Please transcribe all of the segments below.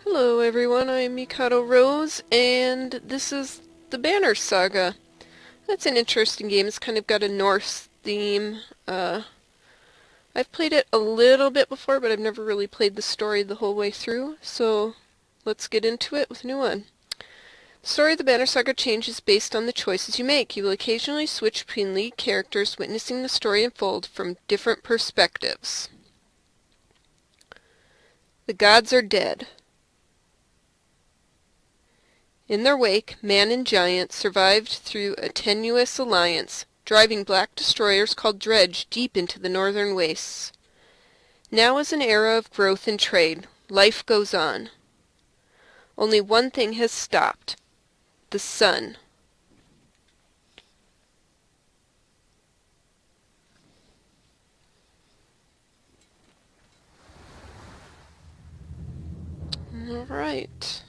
Hello everyone, I'm Mikado Rose, and this is the Banner Saga. That's an interesting game. It's kind of got a Norse theme. I've played it a little bit before, but I've never really played the story the whole way through, so let's get into it with a new one. The story of the Banner Saga changes based on the choices you make. You will occasionally switch between lead characters, witnessing the story unfold from different perspectives. The gods are dead. In their wake, man and giant survived through a tenuous alliance, driving black destroyers called Dredge deep into the northern wastes. Now is an era of growth and trade. Life goes on. Only one thing has stopped: the sun. All right.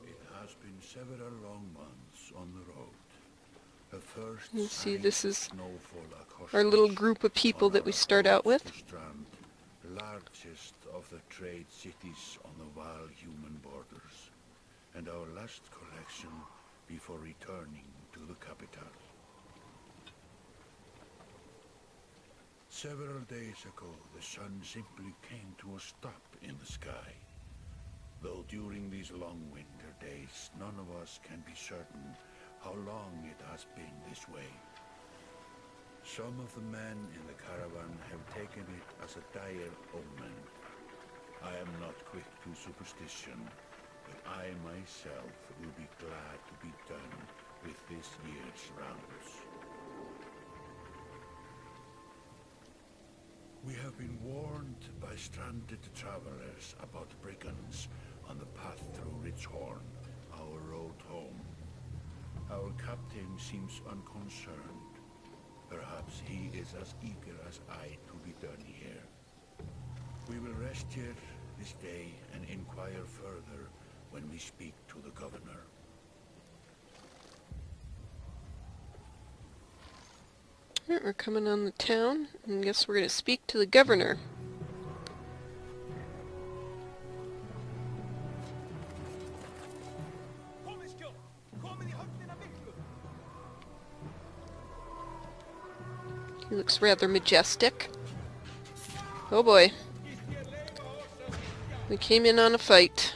It has been several long months on the road. The first You see, this is snowfall our little group of people that we start out with. Strand, largest of the trade cities on the wild human borders, and our last collection before returning to the capital. Several days ago, the sun simply came to a stop in the sky. Though during these long winter days, none of us can be certain how long it has been this way. Some of the men in the caravan have taken it as a dire omen. I am not quick to superstition, but I myself will be glad to be done with this year's rounds. We have been warned by stranded travelers about brigands on the path through Ridgehorn, our road home. Our captain seems unconcerned. Perhaps he is as eager as I to be done here. We will rest here this day and inquire further when we speak to the governor. Alright, we're coming on the town, and I guess we're going to speak to the governor. He looks rather majestic. Oh boy. We came in on a fight.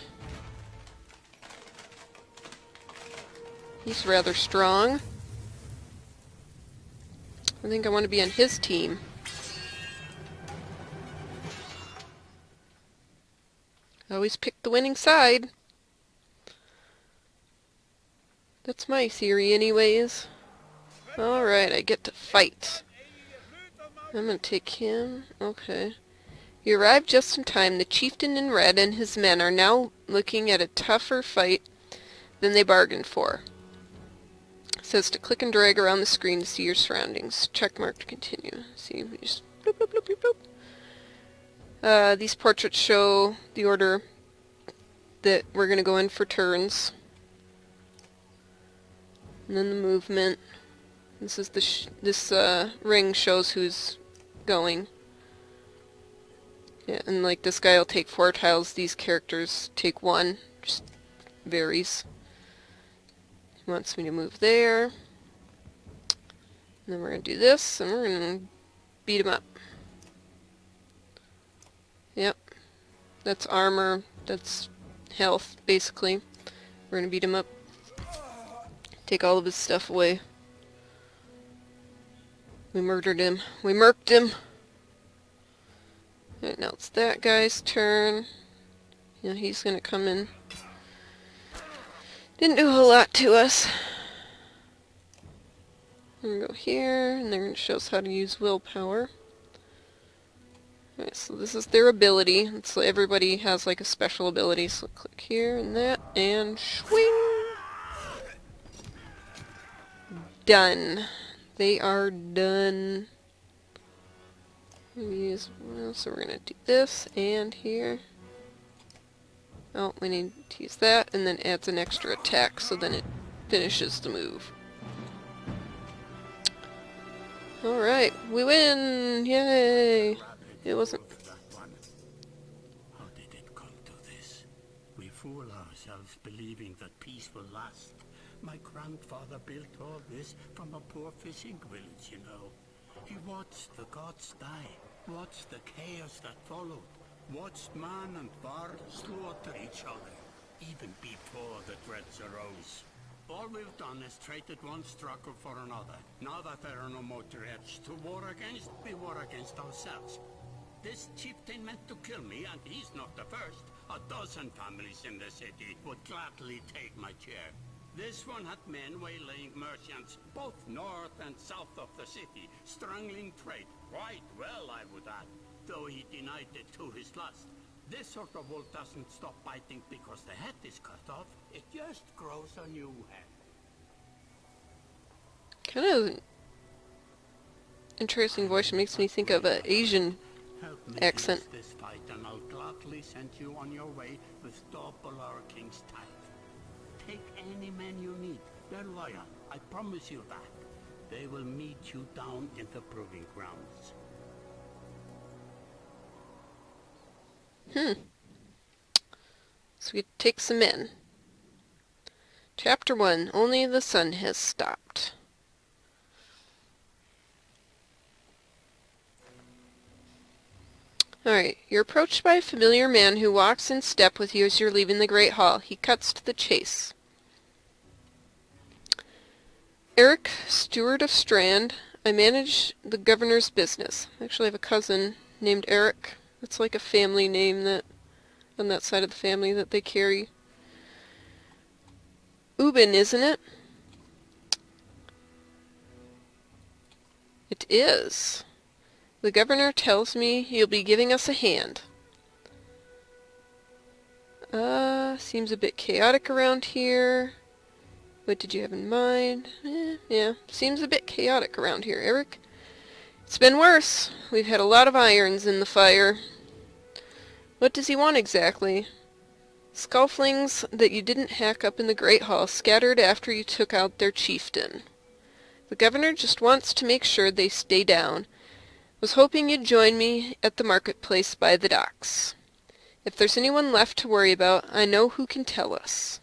He's rather strong. I think I want to be on his team. I always pick the winning side. That's my theory anyways. Alright, I get to fight. I'm gonna take him. Okay. You arrived just in time. The chieftain in red and his men are now looking at a tougher fight than they bargained for. It says to click and drag around the screen to see your surroundings. Check mark to continue. See, we just bloop, bloop, bloop, bloop, bloop. These portraits show the order that we're gonna go in for turns. And then the movement. This is this ring shows who's going. Yeah, and like this guy will take 4 tiles, these characters take 1. Just varies. He wants me to move there. And then we're going to do this, and we're going to beat him up. Yep. That's armor, that's health, basically. We're going to beat him up. Take all of his stuff away. We murdered him. We murked him. Alright, now it's that guy's turn. Yeah, he's gonna come in. Didn't do a whole lot to us. We're gonna go here, and they're gonna show us how to use willpower. Alright, so this is their ability. So everybody has like a special ability. So click here and that, and swing! Done. They are done. So we're gonna do this and here. Oh, we need to use that, and then adds an extra attack, so then it finishes the move. Alright, we win! Yay! It wasn't... How did it come to this? We fool ourselves believing that peace will last. My grandfather built all this from a poor fishing village, you know. He watched the gods die, watched the chaos that followed, watched man and bard slaughter each other, even before the threats arose. All we've done is traded one struggle for another. Now that there are no more threats to war against, we war against ourselves. This chieftain meant to kill me, and he's not the first. 12 families in the city would gladly take my chair. This one had men waylaying merchants, both north and south of the city, strangling trade. Quite well, I would add, though he denied it to his lust. This sort of wolf doesn't stop biting because the head is cut off. It just grows a new head. Kind of interesting voice. It makes me think of an Asian Help me accent. finish this fight, and I'll gladly send you on your way with double our king's tithe. Take any men you need. They're loyal. I promise you that. They will meet you down in the proving grounds. So we take some men. Chapter 1. Only the sun has stopped. Alright, you're approached by a familiar man who walks in step with you as you're leaving the Great Hall. He cuts to the chase. Eric, steward of Strand. I manage the governor's business. Actually, I have a cousin named Eric. It's like a family name that on that side of the family that they carry. Ubin, isn't it? It is. The governor tells me you'll be giving us a hand. Seems a bit chaotic around here. What did you have in mind? Yeah, seems a bit chaotic around here, Eric. It's been worse. We've had a lot of irons in the fire. What does he want exactly? Scufflings that you didn't hack up in the Great Hall scattered after you took out their chieftain. The governor just wants to make sure they stay down. Was hoping you'd join me at the marketplace by the docks. If there's anyone left to worry about, I know who can tell us.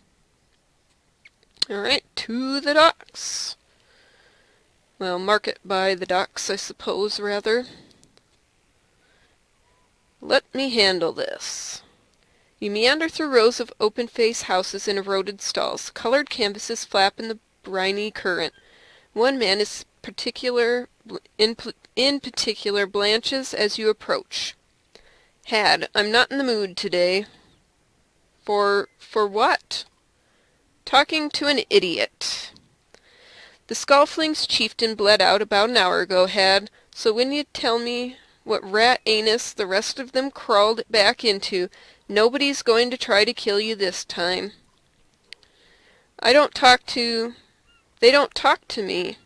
Alright, to the docks. Well, market by the docks, I suppose, rather. Let me handle this. You meander through rows of open-face houses and eroded stalls. Colored canvases flap in the briny current. One man is in particular blanches as you approach. Had, I'm not in the mood today. For what? Talking to an idiot. The Skullfling's chieftain bled out about an hour ago, Had, so when you tell me what rat anus the rest of them crawled back into, nobody's going to try to kill you this time. They don't talk to me.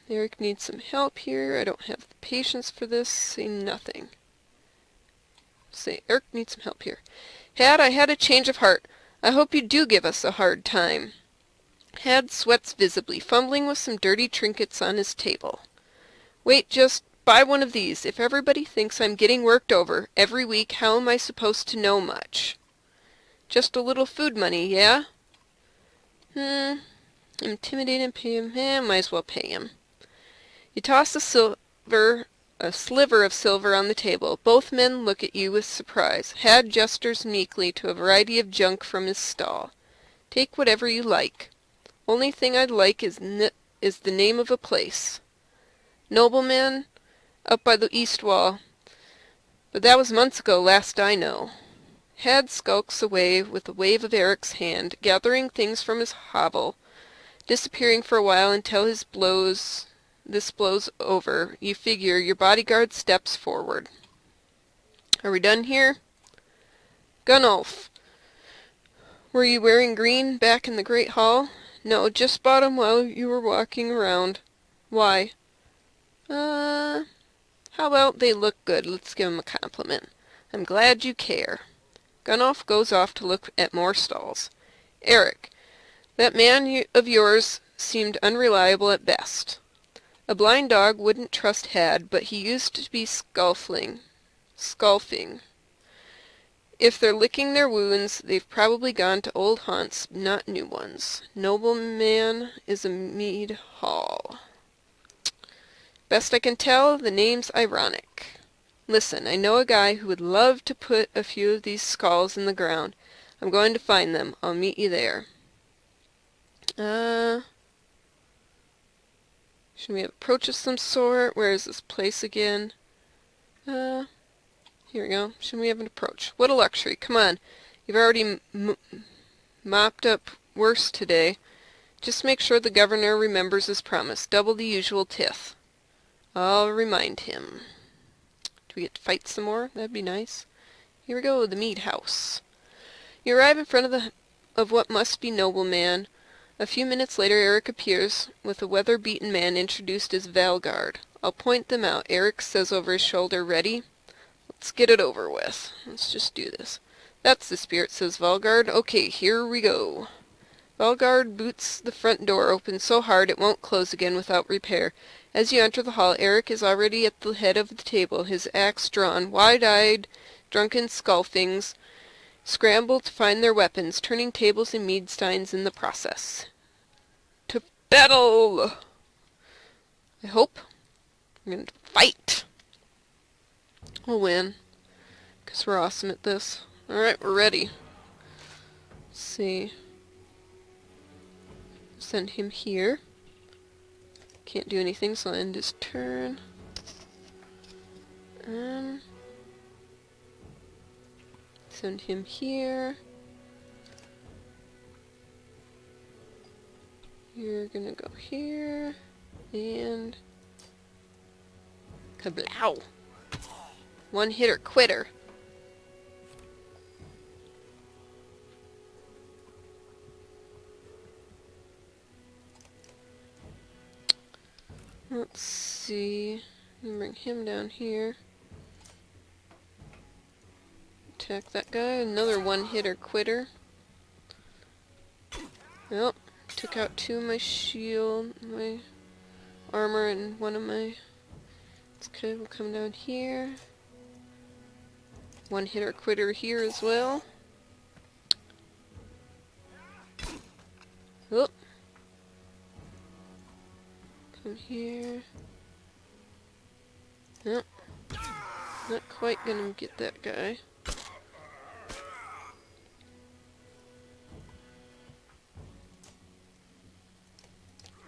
Eric needs some help here. I don't have the patience for this. Say nothing. Say, Eric needs some help here. Had, I had a change of heart. I hope you do give us a hard time. Had sweats visibly, fumbling with some dirty trinkets on his table. Wait, just buy one of these. If everybody thinks I'm getting worked over every week, how am I supposed to know much? Just a little food money, yeah? Intimidate and pay him. Might as well pay him. You toss a sliver of silver on the table. Both men look at you with surprise. Had gestures meekly to a variety of junk from his stall. Take whatever you like. Only thing I'd like is the name of a place. Nobleman, up by the east wall. But that was months ago, last I know. Had skulks away with a wave of Eric's hand, gathering things from his hovel, disappearing for a while until this blows over. You figure your bodyguard steps forward. Are we done here? Gunnulf. Were you wearing green back in the Great Hall? No, just bought 'em while you were walking around. Why? How about they look good? Let's give 'em a compliment. I'm glad you care. Gunnolf goes off to look at more stalls. Eric, that man of yours seemed unreliable at best. A blind dog wouldn't trust Had, but he used to be skulfing. If they're licking their wounds, they've probably gone to old haunts, not new ones. Nobleman is a mead hall. Best I can tell, the name's ironic. Listen, I know a guy who would love to put a few of these skulls in the ground. I'm going to find them. I'll meet you there. Should we have approach of some sort? Where is this place again? Here we go. Shouldn't we have an approach? What a luxury. Come on. You've already mopped up worse today. Just make sure the governor remembers his promise. Double the usual tith. I'll remind him. Do we get to fight some more? That'd be nice. Here we go, the mead house. You arrive in front of what must be Nobleman. A few minutes later, Eric appears with a weather-beaten man introduced as Valgard. I'll point them out. Eric says over his shoulder, ready? Let's get it over with. Let's just do this. That's the spirit, says Valgard. Okay, here we go. Valgard boots the front door open so hard it won't close again without repair. As you enter the hall, Eric is already at the head of the table, his axe drawn. Wide-eyed, drunken skulfings scramble to find their weapons, turning tables and mead steins in the process. To battle! I hope. We're going to fight. We'll win, because we're awesome at this. Alright, we're ready. Let's see. Send him here. Can't do anything, so I'll end his turn. Send him here. You're gonna go here. And... kablow! One hitter quitter. Let's see. Bring him down here. Attack that guy. Another one-hitter quitter. Well, took out two of my shield, my armor, and one of my... It's okay, we'll come down here. One-hitter quitter here as well. Oh. Come here. Nope. Not quite gonna get that guy.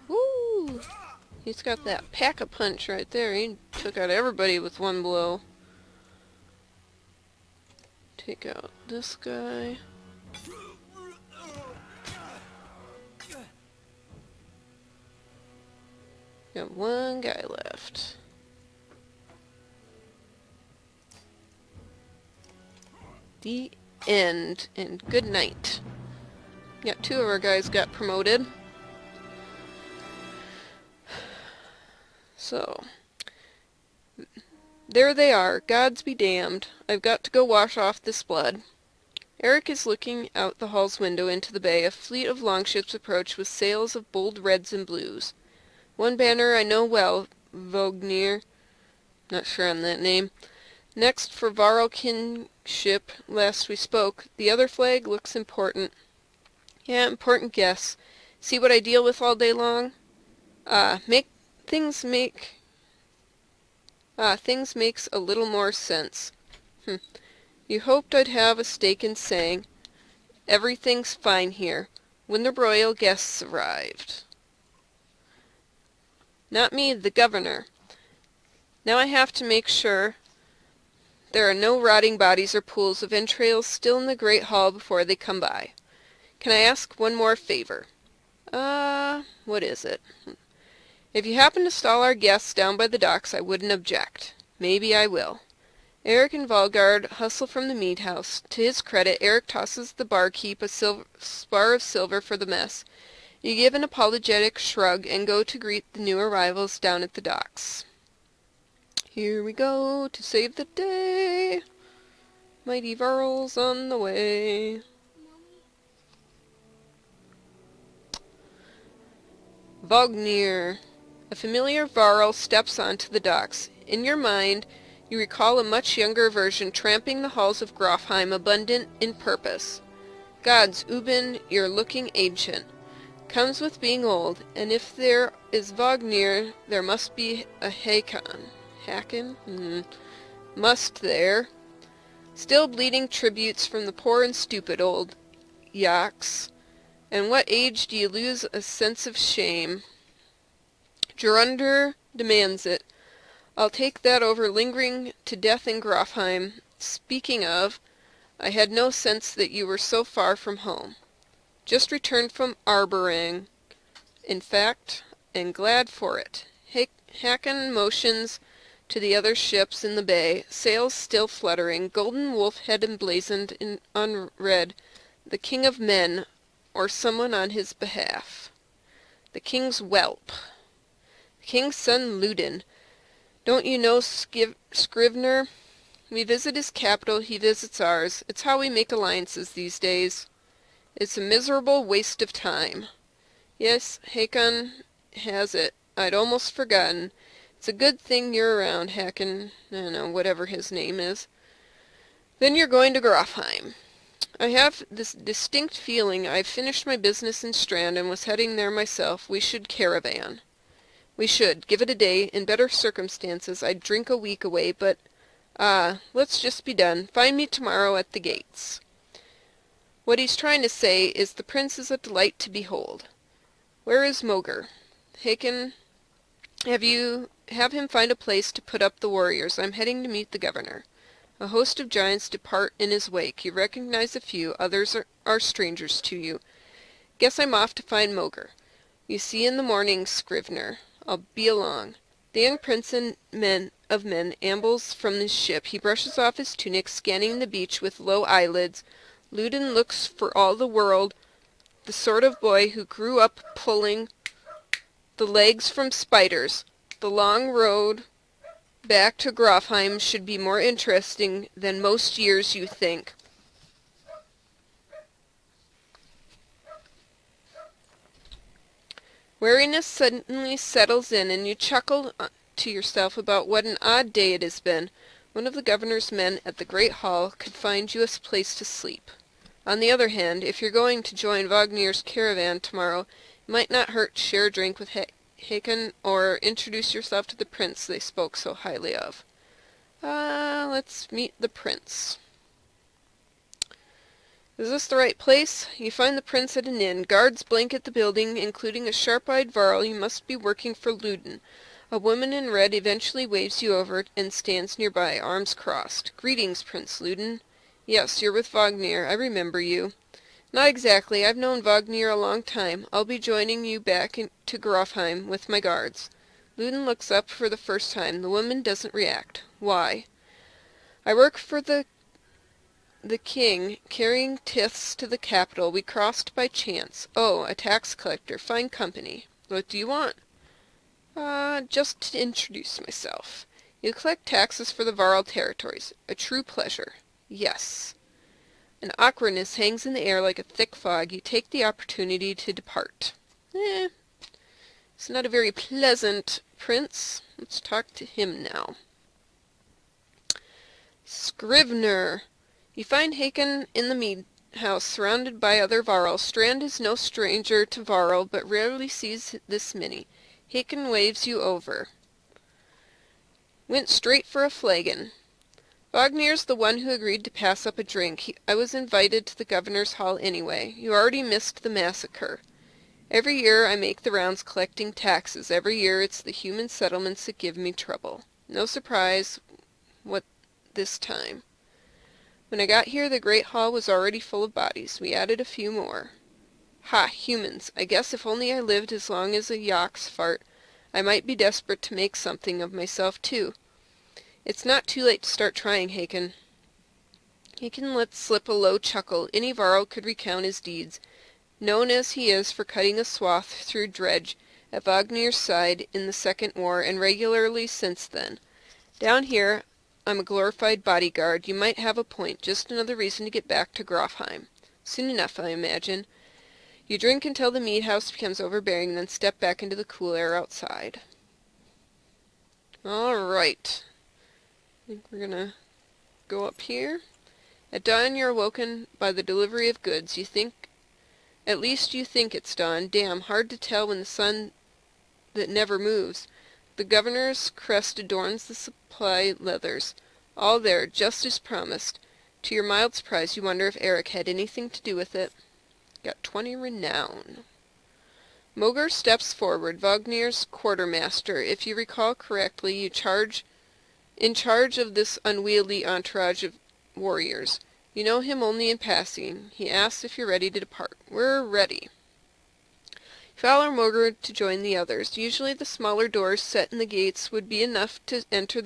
Woo! He's got that pack-a-punch right there. He took out everybody with one blow. Take out this guy. Got one guy left. The end. And good night. Got two of our guys got promoted. So, there they are. Gods be damned. I've got to go wash off this blood. Eric is looking out the hall's window into the bay. A fleet of longships approach with sails of bold reds and blues. One banner I know well, Vognir. Not sure on that name. Next, for Varl kinship, last we spoke. The other flag looks important. Yeah, important guess. See what I deal with all day long? Things makes a little more sense. You hoped I'd have a stake in saying, everything's fine here, when the royal guests arrived. Not me, the governor. Now I have to make sure there are no rotting bodies or pools of entrails still in the great hall before they come by. Can I ask one more favor? What is it? If you happen to stall our guests down by the docks, I wouldn't object. Maybe I will. Eric and Valgard hustle from the mead house. To his credit, Eric tosses the barkeep a spar of silver for the mess. You give an apologetic shrug and go to greet the new arrivals down at the docks. Here we go to save the day. Mighty Varl's on the way. Vognir. A familiar Varl steps onto the docks. In your mind, you recall a much younger version tramping the halls of Grofheim, abundant in purpose. Gods, Ubin, you're looking ancient. Comes with being old, and if there is Vognir, there must be a Hakon. Haken? Must there. Still bleeding tributes from the poor and stupid old yaks. And what age do you lose a sense of shame? Gerunder demands it. I'll take that over lingering to death in Grofheim. Speaking of, I had no sense that you were so far from home. Just returned from Arborang. In fact, and glad for it. Hakon motions to the other ships in the bay, sails still fluttering, golden wolf head emblazoned on red, the king of men, or someone on his behalf. The king's whelp. The king's son Ludin. Don't you know Scrivener? We visit his capital, he visits ours. It's how we make alliances these days. It's a miserable waste of time. Yes, Hakon has it. I'd almost forgotten. It's a good thing you're around, Hakon. I don't know, whatever his name is. Then you're going to Grofheim. I have this distinct feeling I've finished my business in Strand and was heading there myself. We should caravan. We should. Give it a day. In better circumstances, I'd drink a week away, but... let's just be done. Find me tomorrow at the gates. What he's trying to say is the prince is a delight to behold. Where is Moger? Hakon, have him find a place to put up the warriors. I'm heading to meet the governor. A host of giants depart in his wake. You recognize a few, others are strangers to you. Guess I'm off to find Moger. You see in the morning, Scrivener. I'll be along. The young prince of men ambles from his ship. He brushes off his tunic, scanning the beach with low eyelids. Ludin looks for all the world the sort of boy who grew up pulling the legs from spiders. The long road back to Grofheim should be more interesting than most years you think. Weariness suddenly settles in, and you chuckle to yourself about what an odd day it has been. One of the governor's men at the great hall could find you a place to sleep. On the other hand, if you're going to join Vognir's caravan tomorrow, it might not hurt to share a drink with Hakon or introduce yourself to the prince they spoke so highly of. Let's meet the prince. Is this the right place? You find the prince at an inn. Guards blanket the building, including a sharp-eyed Varl. You must be working for Ludin. A woman in red eventually waves you over and stands nearby, arms crossed. Greetings, Prince Ludin. Yes, you're with Vognir. I remember you. Not exactly. I've known Vognir a long time. I'll be joining you back to Grofheim with my guards. Ludin looks up for the first time. The woman doesn't react. Why? I work for the king, carrying tithes to the capital. We crossed by chance. Oh, a tax collector. Fine company. What do you want? Just to introduce myself. You collect taxes for the Varl territories. A true pleasure. Yes. An awkwardness hangs in the air like a thick fog. You take the opportunity to depart. It's not a very pleasant prince. Let's talk to him now. Scrivener. You find Hakon in the mead house, surrounded by other Varl. Strand is no stranger to Varl, but rarely sees this many. Hakon waves you over. Went straight for a flagon. Vognir's the one who agreed to pass up a drink. I was invited to the governor's hall anyway. You already missed the massacre. Every year I make the rounds collecting taxes. Every year it's the human settlements that give me trouble. No surprise what this time. When I got here, the great hall was already full of bodies. We added a few more. Ha, humans. I guess if only I lived as long as a yak's fart, I might be desperate to make something of myself, too. It's not too late to start trying, Hakon. Hakon let slip a low chuckle. Any Varl could recount his deeds, known as he is for cutting a swath through dredge at Vognir's side in the Second War, and regularly since then. Down here, I'm a glorified bodyguard. You might have a point. Just another reason to get back to Grofheim. Soon enough, I imagine. You drink until the mead house becomes overbearing, then step back into the cool air outside. Alright. I think we're gonna go up here. At dawn you're awoken by the delivery of goods. At least you think it's dawn. Damn, hard to tell when the sun that never moves. The governor's crest adorns the supply leathers. All there, just as promised. To your mild surprise, you wonder if Eric had anything to do with it. Got 20 renown. Moger steps forward, Vognir's quartermaster. If you recall correctly, in charge of this unwieldy entourage of warriors. You know him only in passing. He asks if you're ready to depart. We're ready. Follow Moger to join the others. Usually the smaller doors set in the gates would be enough to enter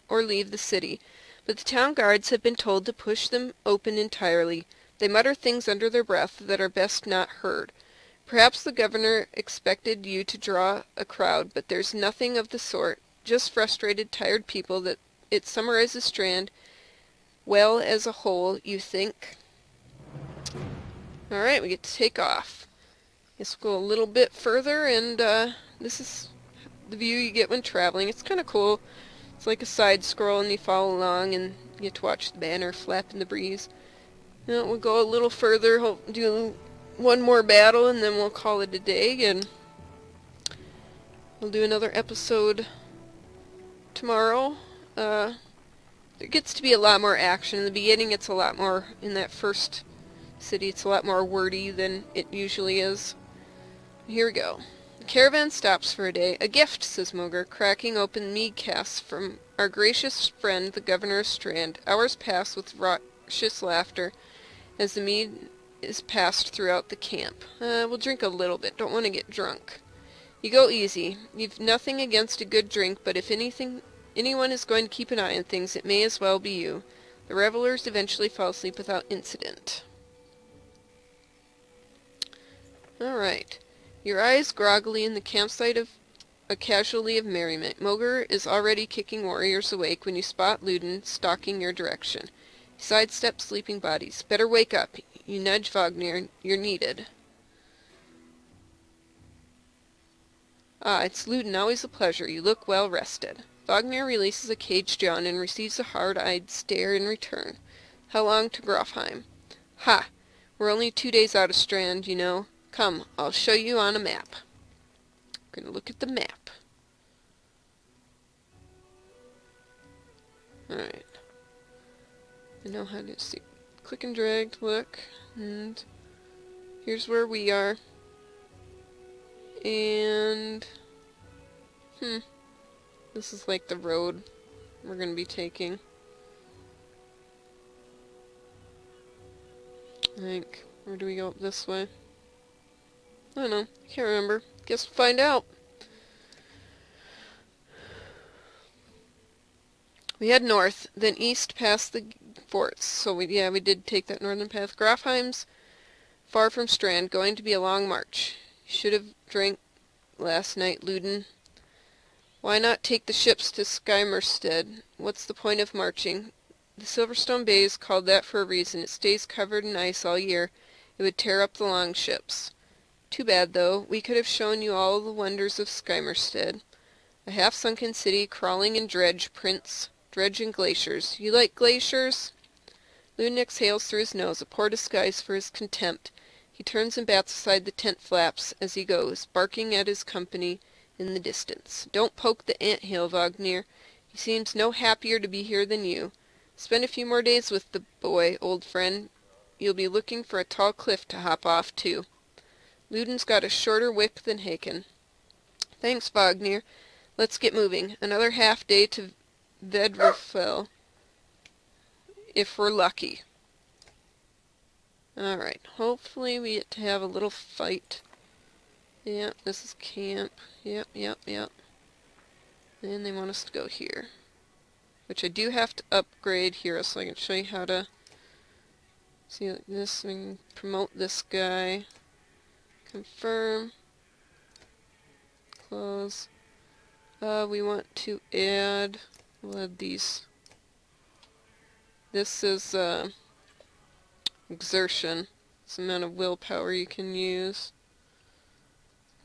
or leave the city, but the town guards have been told to push them open entirely. They mutter things under their breath that are best not heard. Perhaps the governor expected you to draw a crowd, but there's nothing of the sort. Just frustrated, tired people. That it summarizes Strand well as a whole, you think? Alright, we get to take off. Guess we'll go a little bit further, and this is the view you get when traveling. It's kind of cool. It's like a side scroll, and you follow along, and you get to watch the banner flap in the breeze. Now we'll go a little further, do one more battle, and then we'll call it a day, and we'll do another episode tomorrow. There gets to be a lot more action. In the beginning, it's a lot more, in that first city, it's a lot more wordy than it usually is. Here we go. The caravan stops for a day. A gift, says Moger, cracking open mead casks from our gracious friend, the governor of Strand. Hours pass with raucous laughter as the mead is passed throughout the camp. We'll drink a little bit. Don't want to get drunk. You go easy. You've nothing against a good drink, but if anyone is going to keep an eye on things, it may as well be you. The revelers eventually fall asleep without incident. Alright. Your eyes groggily in the campsite of a casualty of merriment. Moger is already kicking warriors awake when you spot Luden stalking your direction. He sidesteps sleeping bodies. Better wake up. You nudge Vognir. You're needed. Ah, it's Luden. Always a pleasure. You look well rested. Vognir releases a caged yawn and receives a hard-eyed stare in return. How long to Grofheim? Ha! We're only 2 days out of Strand, you know. Come, I'll show you on a map. We're going to look at the map. Alright. I know how to see. Click and drag to look. And here's where we are. And this is like the road we're going to be taking. I think. Or do we go up this way? I don't know. I can't remember. Guess we'll find out. We head north, then east past the forts. So we did take that northern path. Grofheim's far from Strand, going to be a long march. Should have drank last night, Luden. Why not take the ships to Skymerstead? What's the point of marching? The Silverstone Bay is called that for a reason. It stays covered in ice all year. It would tear up the long ships. Too bad, though. We could have shown you all the wonders of Skymerstead. A half-sunken city crawling in dredge, Prince. Dredge and glaciers. You like glaciers? Luden exhales through his nose, a poor disguise for his contempt. He turns and bats aside the tent flaps as he goes, barking at his company in the distance. Don't poke the ant-hill, Vognir. He seems no happier to be here than you. Spend a few more days with the boy, old friend. You'll be looking for a tall cliff to hop off, too. Luden's got a shorter wick than Haken. Thanks, Vognir. Let's get moving. Another half day to Vedrufel, if we're lucky. Alright, hopefully we get to have a little fight. Yeah, this is camp. Yep. And they want us to go here. Which I do have to upgrade here so I can show you how to see like this. We can promote this guy. Confirm. Close. We want to add, we'll add these This is exertion. It's the amount of willpower you can use.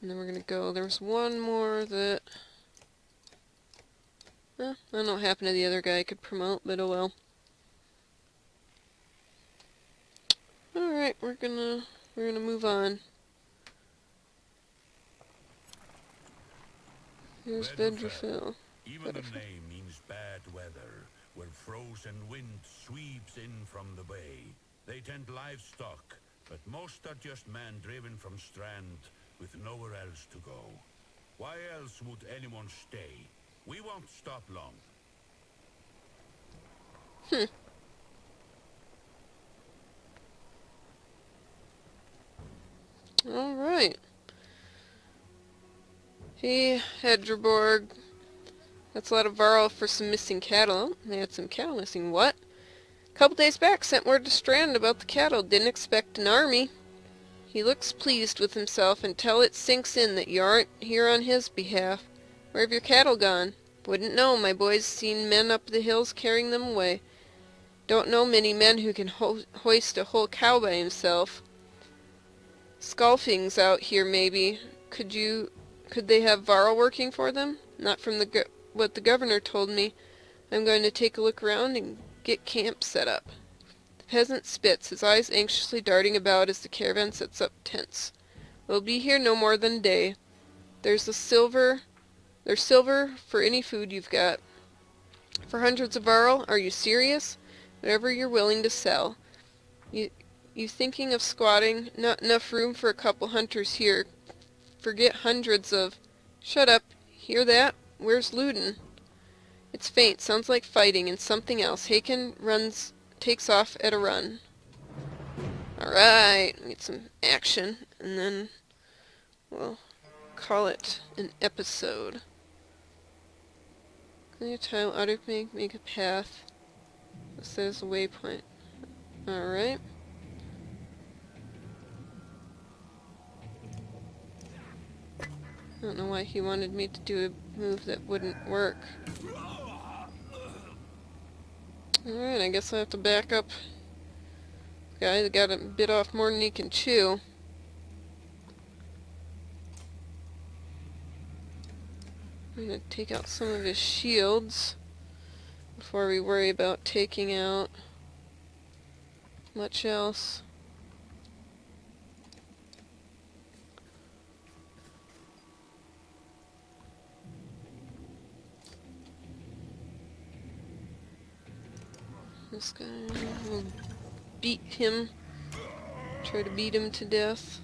And then we're gonna go. There's one more that I don't know what happened to the other guy I could promote, but oh well. Alright, we're gonna move on. Here's Vedrafil. Even the name means bad weather, where frozen wind sweeps in from the bay. They tend livestock, but most are just men driven from Strand with nowhere else to go. Why else would anyone stay? We won't stop long. Alright. Hey, Hedreborg. That's a lot of Varl for some missing cattle. They had some cattle missing. What? A couple days back, sent word to Strand about the cattle. Didn't expect an army. He looks pleased with himself until it sinks in that you aren't here on his behalf. Where have your cattle gone? Wouldn't know. My boy's seen men up the hills carrying them away. Don't know many men who can hoist a whole cow by himself. Skulfing's out here, maybe. Could they have Varl working for them? Not from what the governor told me. I'm going to take a look around and get camp set up. The peasant spits, his eyes anxiously darting about as the caravan sets up tents. We'll be here no more than a day. There's silver for any food you've got. For hundreds of Varl? Are you serious? Whatever you're willing to sell. You thinking of squatting? Not enough room for a couple hunters here. Forget hundreds of... Shut up. Hear that? Where's Luden? It's faint. Sounds like fighting and something else. Haken takes off at a run. Alright. Get some action. And then we'll call it an episode. Clear tile. Make a path. This is a waypoint. Alright. I don't know why he wanted me to do a move that wouldn't work. Alright, I guess I have to back up. The guy that got a bit off more than he can chew. I'm gonna take out some of his shields before we worry about taking out much else. This guy will beat him. Try to beat him to death.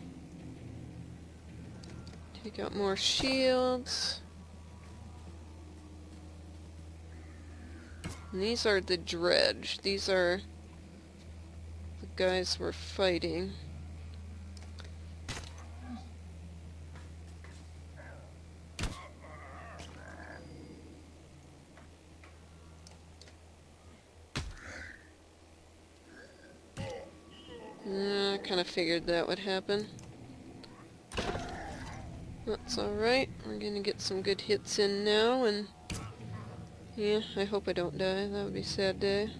Take out more shields. And these are the dredge. These are the guys we're fighting. I kind of figured that would happen. That's alright. We're gonna get some good hits in now, and yeah, I hope I don't die. That would be a sad day.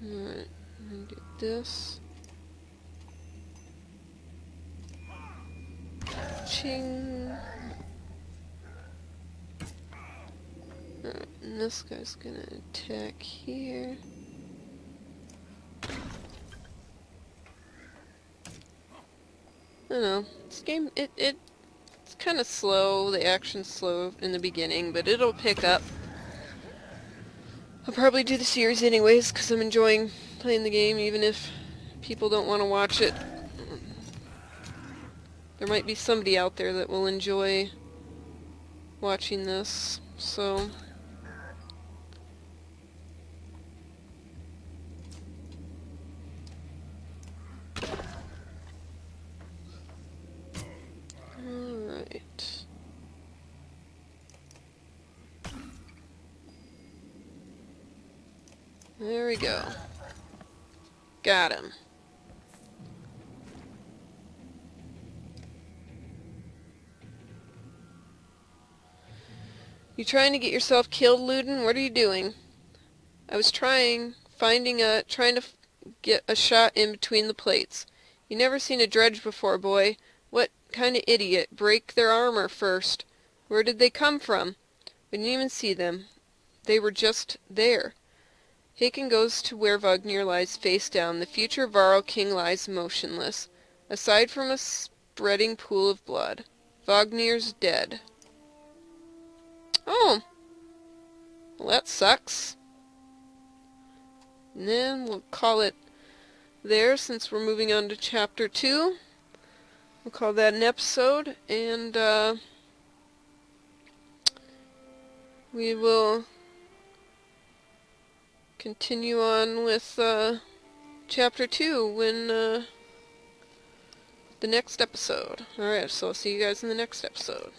Alright, I'm gonna do this. Ching! Alright, and this guy's gonna attack here. I don't know. This game, it's kind of slow. The action's slow in the beginning, but it'll pick up. I'll probably do the series anyways, because I'm enjoying playing the game, even if people don't want to watch it. There might be somebody out there that will enjoy watching this, so... Alright. There we go. Got him. You trying to get yourself killed, Luden? What are you doing? I was trying to get a shot in between the plates. You never seen a dredge before, boy. What kind of idiot? Break their armor first. Where did they come from? We didn't even see them. They were just there. Haken goes to where Vagnir lies face down. The future Varl king lies motionless, aside from a spreading pool of blood. Vagnir's dead. Oh, well that sucks. And then we'll call it there since we're moving on to chapter 2. We'll call that an episode, and we will continue on with chapter 2 when the next episode. Alright, so I'll see you guys in the next episode.